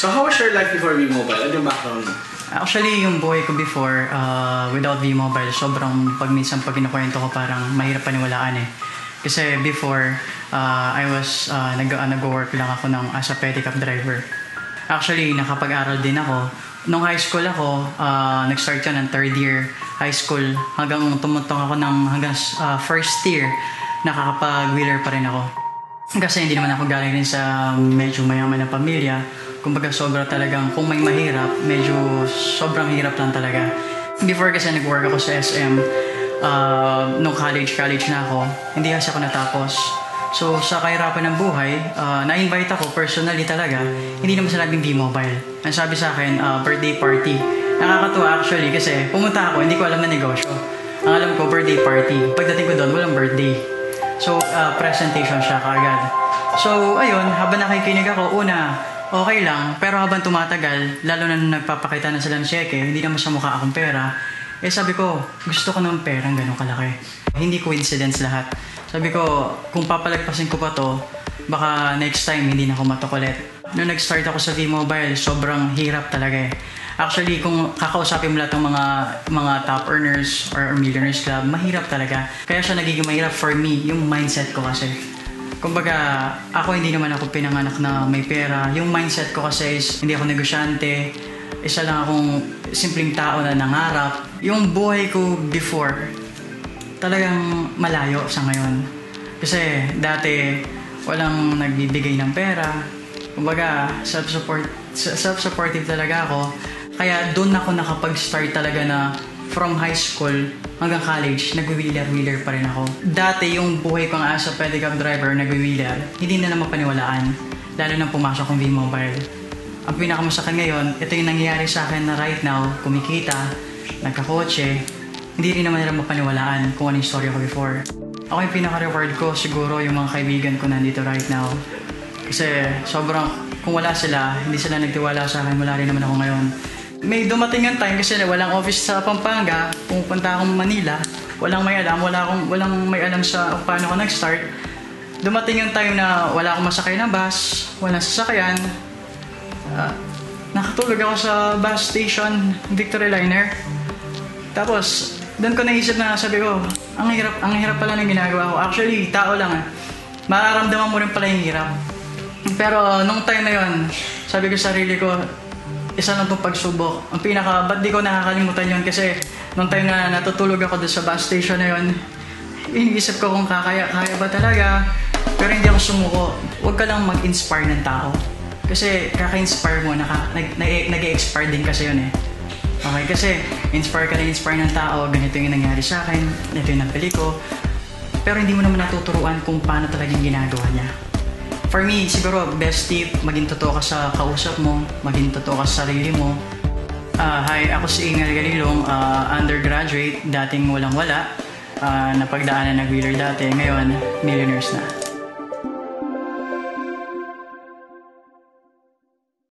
So how was your life before V-Mobile? Ano yung background mo? Actually, yung buhay ko before, without V-Mobile, sobrang minsan pag kinukwento ko parang mahirap paniwalaan eh. Kasi before, I was, nag-work lang ako as a pedicab driver. Actually, nakapag-aral din ako. Nung high school ako, nag-start yun ng third year high school. Hanggang tumutong ako hanggang first year, nakakapag-wheeler pa rin ako. Kasi hindi naman ako galing din sa medyo mayaman na pamilya. Kumbaga sobra talagang, kung may mahirap, medyo sobrang hirap lang talaga. Before kasi nag-work ako sa SM, nung college na ako, hindi kasi ako natapos. So sa kahirapan ng buhay, na-invite ako personally talaga, hindi naman sinabing V-Mobile. Ang sabi sa akin, birthday party. Nakakatuwa actually kasi pumunta ako, hindi ko alam na negosyo. Ang alam ko, birthday party. Pagdating ko doon, walang birthday. So presentation siya kaagad. So ayun, habang nakikinig ako, okay lang, pero habang tumatagal, lalo na nagpapakita na sila ng cheque, hindi naman sa mukha akong pera, sabi ko, gusto ko ng perang ganun kalaki. Hindi coincidence lahat. Sabi ko, kung papalagpasin ko pa to, baka next time hindi na ako matukulit. Noong nag-start ako sa V-Mobile, sobrang hirap talaga eh. Actually, kung kakausapin mo lahat ng mga top earners or millionaires club, mahirap talaga. Kaya siya nagiging mahirap for me, yung mindset ko kasi. Kumbaga, ako hindi naman ako pinanganak na may pera. Yung mindset ko kasi is, hindi ako negosyante. Isa lang akong simpleng tao na nangarap. Yung buhay ko before, talagang malayo sa ngayon. Kasi dati, walang nagbibigay ng pera. Kumbaga, self-supportive talaga ako. Kaya doon ako nakapag-start talaga na from high school hanggang college, nag-wheeler pa rin ako. Dati yung buhay ko as a pedicab driver, nag-wheeler, hindi na naman paniwalaan. Lalo nang pumasok kong V-Mobile. Ang pinakamasakit ngayon, ito yung nangyayari sa akin na right now, kumikita, nagkakotse, hindi rin naman nila mapaniwalaan kung ano yung story ko before. Ako yung pinaka-reward ko, siguro yung mga kaibigan ko nandito right now. Kasi sobrang, kung wala sila, hindi sila nagtiwala sa akin, wala rin naman ako ngayon. May dumating ang time kasi walang office sa Pampanga, pupunta akong Manila, walang may alam, walang may alam sa paano ako nag-start. Dumating yung time na wala akong masakay na bus, walang sasakyan. Nakatulog ako sa bus station, Victory Liner. Tapos, doon ko naisip na sabi ko, ang hirap pala ng ginagawa ko. Actually, tao lang mararamdaman mo rin pala yung hirap. Pero nung time na yon, sabi ko sa sarili ko, isa lang itong pagsubok. Ba't di ko nakakalimutan yun kasi nung time na natutulog ako doon sa bus station na yun, iniisip ko kung kaya ba talaga. Pero hindi ako sumuko. Huwag ka lang mag-inspire ng tao. Kasi kaka-inspire mo, nag-e-expire din kasi yun eh. Okay, kasi inspire ng tao, ganito yung nangyari sa akin, ganito yung napili ko. Pero hindi mo naman natuturuan kung paano talagang ginagawa niya. For me, siguro, best tip, maging totoo ka sa kausap mo, maging totoo ka sa sarili mo. Hi, ako si Ingal Galilong, undergraduate, dating walang-wala, napagdaanan ng wheeler dati, ngayon, millionaires na.